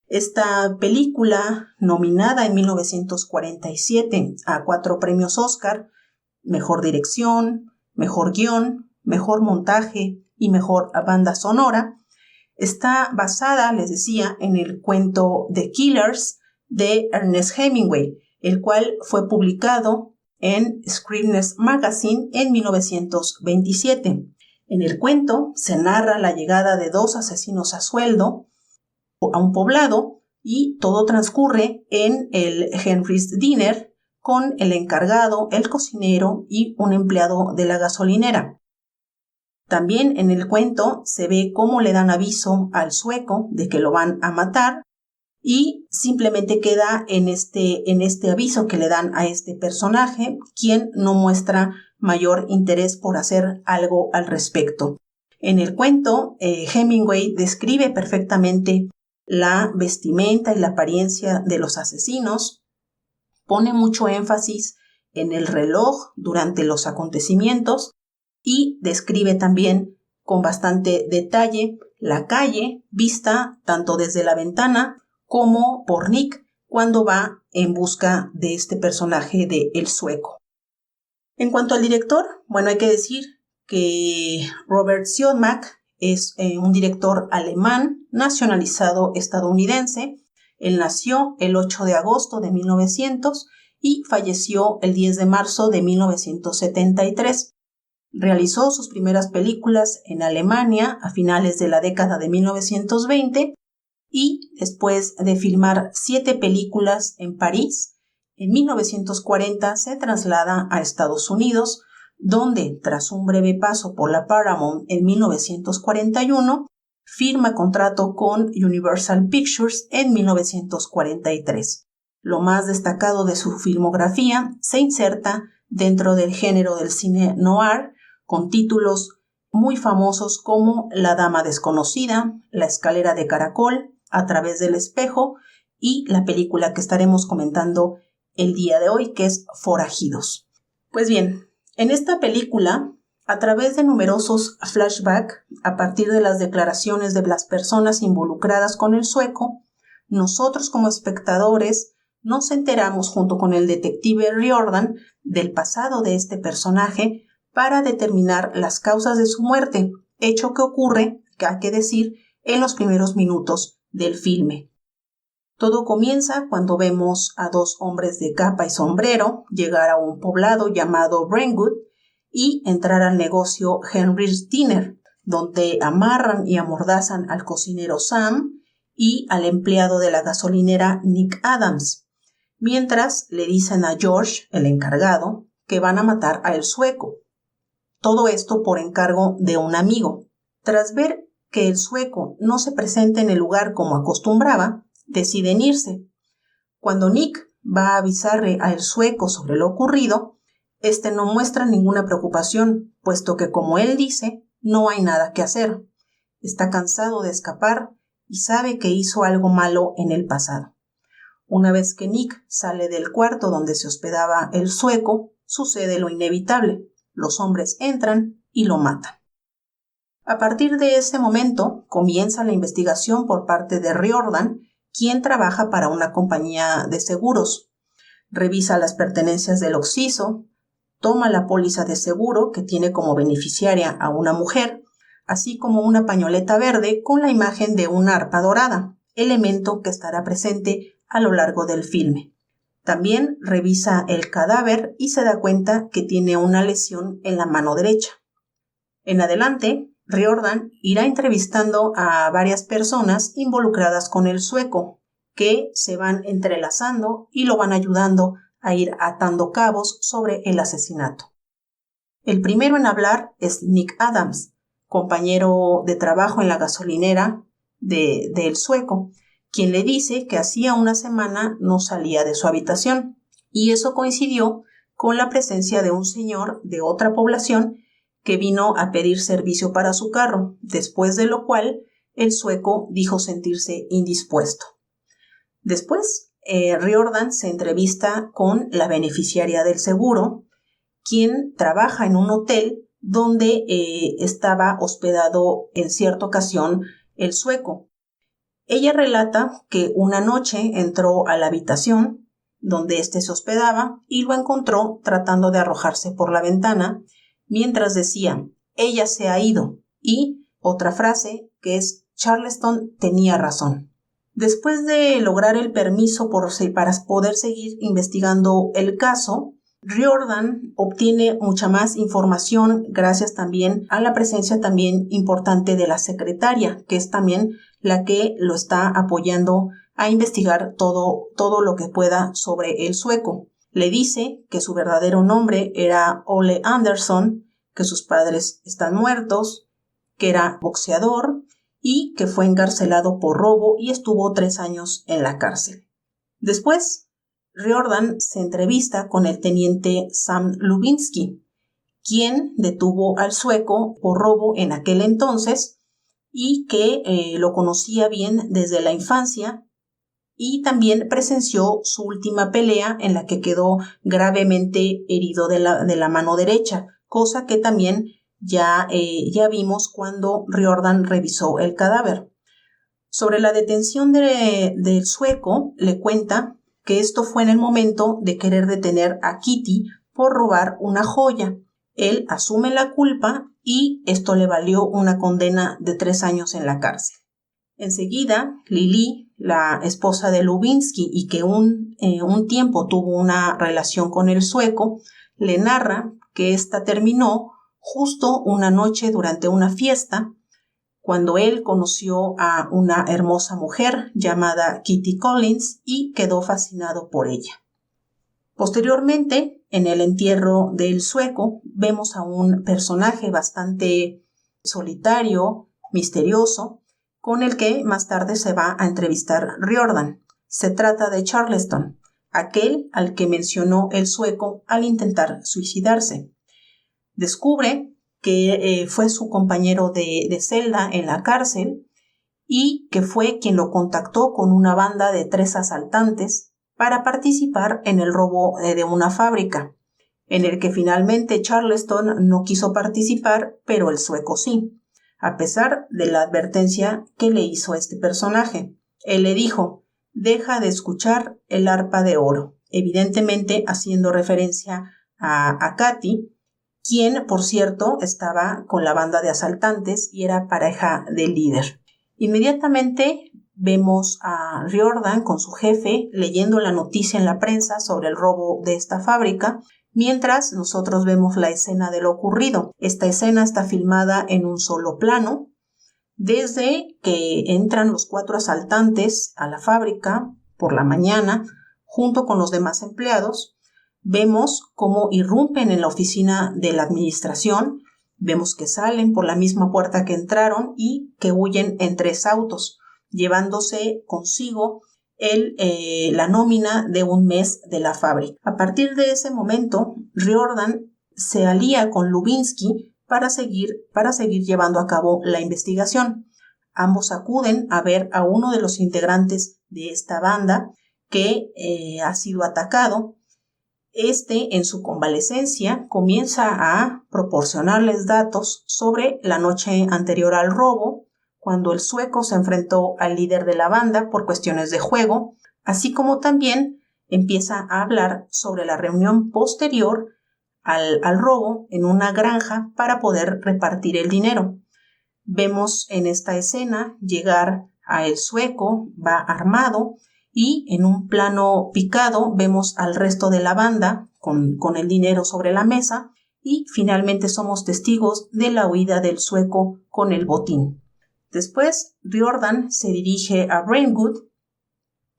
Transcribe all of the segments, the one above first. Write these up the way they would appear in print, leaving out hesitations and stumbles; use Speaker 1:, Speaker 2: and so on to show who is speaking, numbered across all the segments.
Speaker 1: Esta película, nominada en 1947 a 4 premios Oscar, Mejor Dirección, Mejor Guión, Mejor Montaje y Mejor Banda Sonora, está basada, les decía, en el cuento The Killers de Ernest Hemingway, el cual fue publicado en Scribner's Magazine en 1927. En el cuento se narra la llegada de 2 asesinos a sueldo a un poblado y todo transcurre en el Henry's Diner con el encargado, el cocinero y un empleado de la gasolinera. También en el cuento se ve cómo le dan aviso al sueco de que lo van a matar y simplemente queda en este aviso que le dan a este personaje, quien no muestra mayor interés por hacer algo al respecto. En el cuento, Hemingway describe perfectamente la vestimenta y la apariencia de los asesinos, pone mucho énfasis en el reloj durante los acontecimientos y describe también con bastante detalle la calle vista tanto desde la ventana como por Nick cuando va en busca de este personaje de El Sueco. En cuanto al director, bueno, hay que decir que Robert Siodmak es un director alemán nacionalizado estadounidense. Él nació el 8 de agosto de 1900 y falleció el 10 de marzo de 1973. Realizó sus primeras películas en Alemania a finales de la década de 1920 y después de filmar 7 películas en París, en 1940 se traslada a Estados Unidos, donde, tras un breve paso por la Paramount en 1941, firma contrato con Universal Pictures en 1943. Lo más destacado de su filmografía se inserta dentro del género del cine noir, con títulos muy famosos como La Dama Desconocida, La Escalera de Caracol, A Través del Espejo y la película que estaremos comentando el día de hoy, que es Forajidos. Pues bien, en esta película, a través de numerosos flashbacks, a partir de las declaraciones de las personas involucradas con el sueco, nosotros como espectadores nos enteramos junto con el detective Riordan del pasado de este personaje para determinar las causas de su muerte, hecho que ocurre, que hay que decir, en los primeros minutos del filme. Todo comienza cuando vemos a 2 hombres de capa y sombrero llegar a un poblado llamado Brentwood y entrar al negocio Henry's Diner, donde amarran y amordazan al cocinero Sam y al empleado de la gasolinera Nick Adams, mientras le dicen a George, el encargado, que van a matar a El Sueco. Todo esto por encargo de un amigo. Tras ver que El Sueco no se presenta en el lugar como acostumbraba, deciden irse. Cuando Nick va a avisarle a El Sueco sobre lo ocurrido, este no muestra ninguna preocupación, puesto que, como él dice, no hay nada que hacer. Está cansado de escapar y sabe que hizo algo malo en el pasado. Una vez que Nick sale del cuarto donde se hospedaba El Sueco, sucede lo inevitable. Los hombres entran y lo matan. A partir de ese momento comienza la investigación por parte de Riordan, quien trabaja para una compañía de seguros. Revisa las pertenencias del occiso, toma la póliza de seguro que tiene como beneficiaria a una mujer, así como una pañoleta verde con la imagen de una arpa dorada, elemento que estará presente a lo largo del filme. También revisa el cadáver y se da cuenta que tiene una lesión en la mano derecha. En adelante, Riordan irá entrevistando a varias personas involucradas con El Sueco, que se van entrelazando y lo van ayudando a ir atando cabos sobre el asesinato. El primero en hablar es Nick Adams, compañero de trabajo en la gasolinera de El Sueco, quien le dice que hacía una semana no salía de su habitación, y eso coincidió con la presencia de un señor de otra población que vino a pedir servicio para su carro, después de lo cual El Sueco dijo sentirse indispuesto. Después, Riordan se entrevista con la beneficiaria del seguro, quien trabaja en un hotel donde estaba hospedado en cierta ocasión El Sueco. Ella relata que una noche entró a la habitación donde éste se hospedaba y lo encontró tratando de arrojarse por la ventana mientras decía, ella se ha ido, y otra frase que es, Charleston tenía razón. Después de lograr el permiso para poder seguir investigando el caso, Riordan obtiene mucha más información gracias también a la presencia también importante de la secretaria, que es también la que lo está apoyando a investigar todo lo que pueda sobre el sueco. Le dice que su verdadero nombre era Ole Anderson, que sus padres están muertos, que era boxeador y que fue encarcelado por robo y estuvo 3 años en la cárcel. Después, Riordan se entrevista con el teniente Sam Lubinsky, quien detuvo al sueco por robo en aquel entonces y que lo conocía bien desde la infancia y también presenció su última pelea en la que quedó gravemente herido de la mano derecha, cosa que también ya vimos cuando Riordan revisó el cadáver. Sobre la detención del sueco, le cuenta que esto fue en el momento de querer detener a Kitty por robar una joya. Él asume la culpa y esto le valió una condena de 3 años en la cárcel. Enseguida, Lili, la esposa de Lubinsky y que un tiempo tuvo una relación con el sueco, le narra que esta terminó justo una noche durante una fiesta, cuando él conoció a una hermosa mujer llamada Kitty Collins y quedó fascinado por ella. Posteriormente, en el entierro del sueco, vemos a un personaje bastante solitario, misterioso, con el que más tarde se va a entrevistar Riordan. Se trata de Charleston, aquel al que mencionó el sueco al intentar suicidarse. Descubre que fue su compañero de celda en la cárcel y que fue quien lo contactó con una banda de 3 asaltantes para participar en el robo de una fábrica, en el que finalmente Charleston no quiso participar, pero el sueco sí, a pesar de la advertencia que le hizo este personaje. Él le dijo, deja de escuchar el arpa de oro, evidentemente haciendo referencia a Katy, quien, por cierto, estaba con la banda de asaltantes y era pareja del líder. Inmediatamente vemos a Riordan con su jefe leyendo la noticia en la prensa sobre el robo de esta fábrica, mientras nosotros vemos la escena de lo ocurrido. Esta escena está filmada en un solo plano. Desde que entran los 4 asaltantes a la fábrica por la mañana, junto con los demás empleados, vemos cómo irrumpen en la oficina de la administración, vemos que salen por la misma puerta que entraron y que huyen en 3 autos, llevándose consigo la nómina de un mes de la fábrica. A partir de ese momento, Riordan se alía con Lubinsky para seguir llevando a cabo la investigación. Ambos acuden a ver a uno de los integrantes de esta banda que ha sido atacado. En su convalecencia, comienza a proporcionarles datos sobre la noche anterior al robo, cuando el sueco se enfrentó al líder de la banda por cuestiones de juego, así como también empieza a hablar sobre la reunión posterior al robo en una granja para poder repartir el dinero. Vemos en esta escena llegar a el sueco, va armado, y en un plano picado vemos al resto de la banda con el dinero sobre la mesa y finalmente somos testigos de la huida del sueco con el botín. Después, Riordan se dirige a Brentwood,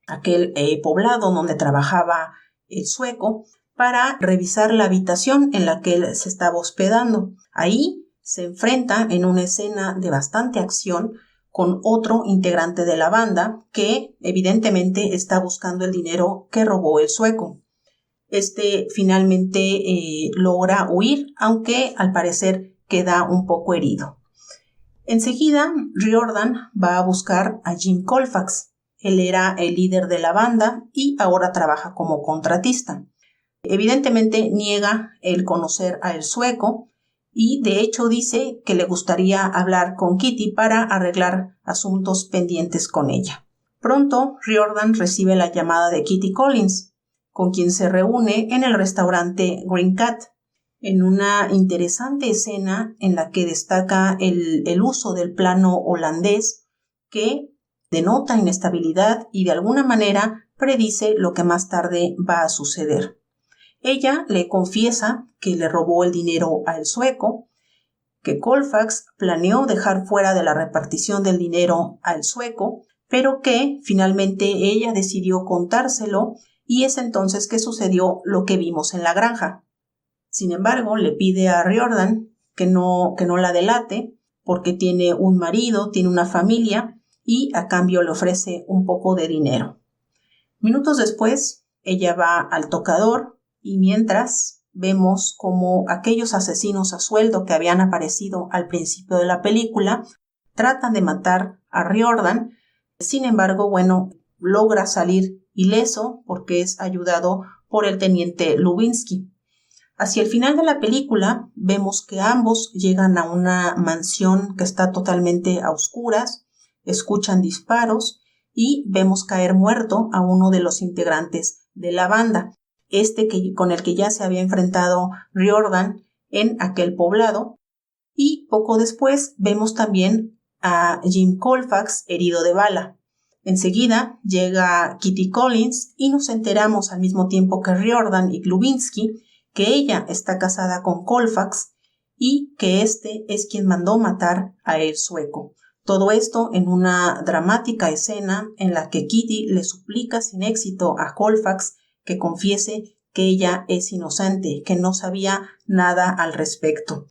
Speaker 1: aquel poblado donde trabajaba el sueco, para revisar la habitación en la que él se estaba hospedando. Ahí se enfrenta en una escena de bastante acción con otro integrante de la banda que evidentemente está buscando el dinero que robó el sueco. Finalmente logra huir, aunque al parecer queda un poco herido. Enseguida, Riordan va a buscar a Jim Colfax. Él era el líder de la banda y ahora trabaja como contratista. Evidentemente niega el conocer al sueco y de hecho dice que le gustaría hablar con Kitty para arreglar asuntos pendientes con ella. Pronto, Riordan recibe la llamada de Kitty Collins, con quien se reúne en el restaurante Green Cat, en una interesante escena en la que destaca el uso del plano holandés que denota inestabilidad y de alguna manera predice lo que más tarde va a suceder. Ella le confiesa que le robó el dinero al sueco, que Colfax planeó dejar fuera de la repartición del dinero al sueco, pero que finalmente ella decidió contárselo y es entonces que sucedió lo que vimos en la granja. Sin embargo, le pide a Riordan que no la delate porque tiene un marido, tiene una familia y a cambio le ofrece un poco de dinero. Minutos después, ella va al tocador y mientras vemos como aquellos asesinos a sueldo que habían aparecido al principio de la película tratan de matar a Riordan. Sin embargo, logra salir ileso porque es ayudado por el teniente Lubinsky. Hacia el final de la película vemos que ambos llegan a una mansión que está totalmente a oscuras, escuchan disparos y vemos caer muerto a uno de los integrantes de la banda, con el que ya se había enfrentado Riordan en aquel poblado, y poco después vemos también a Jim Colfax herido de bala. Enseguida llega Kitty Collins y nos enteramos al mismo tiempo que Riordan y Lubinsky que ella está casada con Colfax y que este es quien mandó matar a el sueco. Todo esto en una dramática escena en la que Kitty le suplica sin éxito a Colfax que confiese que ella es inocente, que no sabía nada al respecto.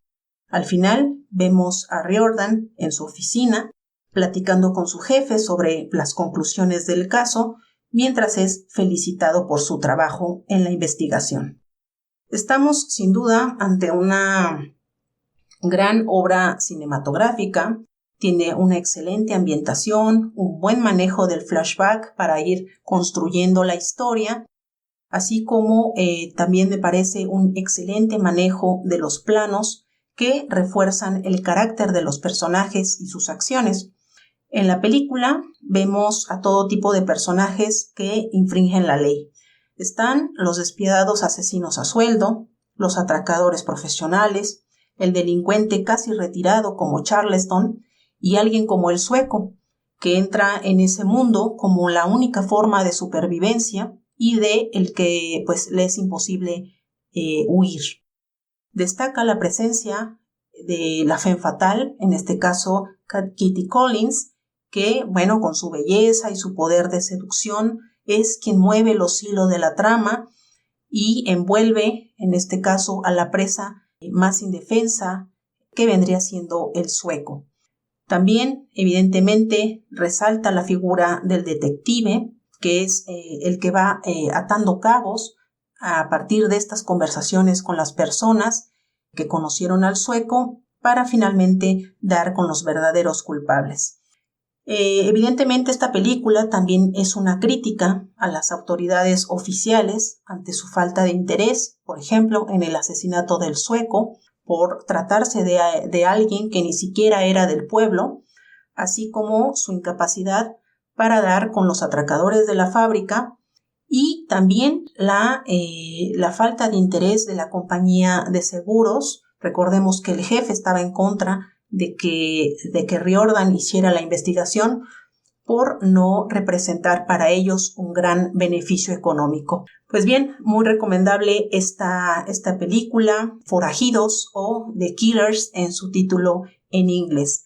Speaker 1: Al final vemos a Riordan en su oficina platicando con su jefe sobre las conclusiones del caso mientras es felicitado por su trabajo en la investigación. Estamos sin duda ante una gran obra cinematográfica, tiene una excelente ambientación, un buen manejo del flashback para ir construyendo la historia, así como también me parece un excelente manejo de los planos que refuerzan el carácter de los personajes y sus acciones. En la película vemos a todo tipo de personajes que infringen la ley. Están los despiadados asesinos a sueldo, los atracadores profesionales, el delincuente casi retirado como Charleston y alguien como el sueco, que entra en ese mundo como la única forma de supervivencia y de el que le es imposible huir. Destaca la presencia de la femme fatale, en este caso Kitty Collins, que con su belleza y su poder de seducción es quien mueve los hilos de la trama y envuelve, en este caso, a la presa más indefensa, que vendría siendo el sueco. También, evidentemente, resalta la figura del detective, que es el que va atando cabos a partir de estas conversaciones con las personas que conocieron al sueco para finalmente dar con los verdaderos culpables. Evidentemente esta película también es una crítica a las autoridades oficiales ante su falta de interés, por ejemplo, en el asesinato del sueco, por tratarse de alguien que ni siquiera era del pueblo, así como su incapacidad para dar con los atracadores de la fábrica y también la falta de interés de la compañía de seguros. Recordemos que el jefe estaba en contra de que Riordan hiciera la investigación por no representar para ellos un gran beneficio económico. Pues bien, muy recomendable esta película, Forajidos o The Killers en su título en inglés.